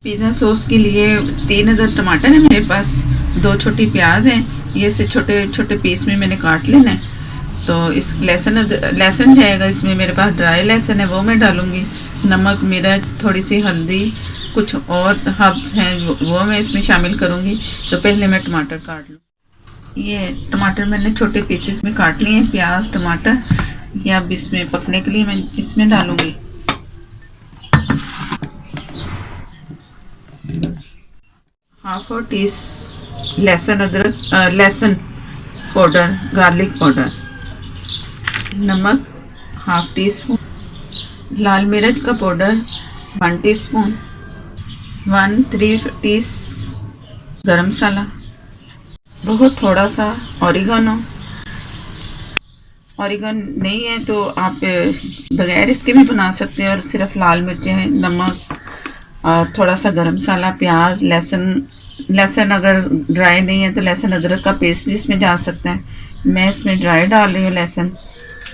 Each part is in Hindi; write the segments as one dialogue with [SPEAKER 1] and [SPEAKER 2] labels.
[SPEAKER 1] पिज़्ज़ा सॉस के लिए 3 अदर टमाटर है मेरे पास, 2 छोटी प्याज हैं, ये से छोटे छोटे पीस में मैंने काट लेना है। तो इस लहसुन जाएगा इसमें, मेरे पास ड्राई लहसुन है वो मैं डालूँगी। नमक, मिर्च, थोड़ी सी हल्दी, कुछ और हर्ब्स हैं वो मैं इसमें शामिल करूँगी। तो पहले मैं टमाटर काट लूँ। ये टमाटर मैंने छोटे पीसेस में काट लिए हैं, प्याज टमाटर। या अब इसमें पकने के लिए मैं इसमें डालूँगी हाफ और टीस लहसुन पाउडर, गार्लिक पाउडर, नमक हाफ टी स्पून, लाल मिर्च का पाउडर 1 टीस्पून, 1/3 टीस गरम मसाला, बहुत थोड़ा सा ऑरिगेनो नहीं है तो आप बगैर इसके भी बना सकते हैं, और सिर्फ लाल मिर्चें, नमक और थोड़ा सा गरम मसाला, प्याज, लहसुन अगर ड्राई नहीं है तो लहसुन अदरक का पेस्ट भी इसमें जा सकता है। मैं इसमें ड्राई डाल रही हूँ लहसुन।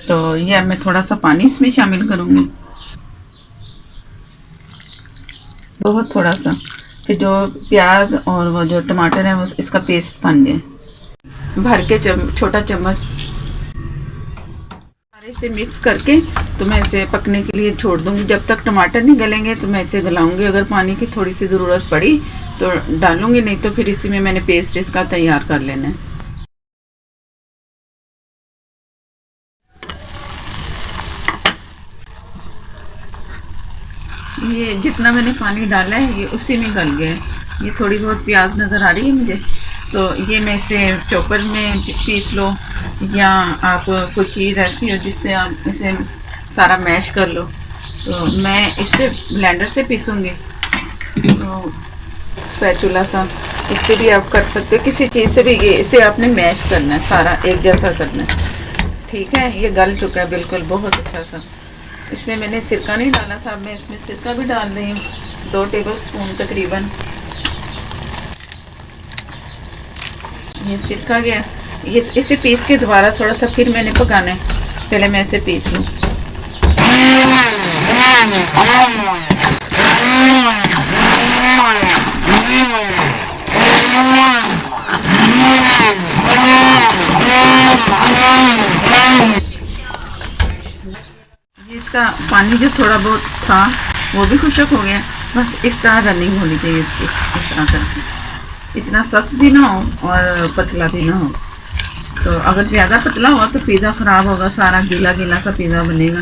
[SPEAKER 1] तो ये अब मैं थोड़ा सा पानी इसमें शामिल करूँगी, बहुत थोड़ा सा, कि जो प्याज और वो जो टमाटर है वो इसका पेस्ट बन गया। भर के छोटा चम्मच सारे से मिक्स करके तो मैं इसे पकने के लिए छोड़ दूंगी। जब तक टमाटर नहीं गलेंगे तो मैं इसे गलाऊंगी। अगर पानी की थोड़ी सी ज़रूरत पड़ी तो डालूंगी, नहीं तो फिर इसी में मैंने पेस्ट इसका तैयार कर लेना है। ये जितना मैंने पानी डाला है ये उसी में गल गया है। ये थोड़ी बहुत प्याज नज़र आ रही है मुझे, तो ये मैं इसे चॉपर में पीस लो, या आप कोई चीज़ ऐसी हो जिससे आप इसे सारा मैश कर लो। तो मैं इसे ब्लेंडर से पीसूँगी। तो स्पैचुला सा इससे भी आप कर सकते हो, किसी चीज़ से भी। ये इसे आपने मैश करना है, सारा एक जैसा करना है। ठीक है, ये गल चुका है बिल्कुल, बहुत अच्छा सा। इसमें मैंने सिरका नहीं डाला था, मैं इसमें सिरका भी डाल रही हूँ, 2 टेबलस्पून तकरीबन। ये सिरका गया, ये इसे पीस के दोबारा थोड़ा सा फिर मैंने पकाना है। पहले मैं इसे पीस लूँ। इसका पानी जो थोड़ा बहुत था वो भी खुशक हो गया। बस इस तरह रनिंग होनी चाहिए इसकी, इस तरह करके। इतना सख्त भी ना हो और पतला भी ना हो। तो अगर ज़्यादा पतला हुआ तो पिज़्ज़ा ख़राब होगा, सारा गीला गीला सा पिज़्ज़ा बनेगा।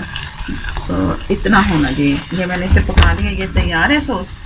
[SPEAKER 1] तो इतना होना चाहिए। ये मैंने इसे पका लिया, ये तैयार है सॉस।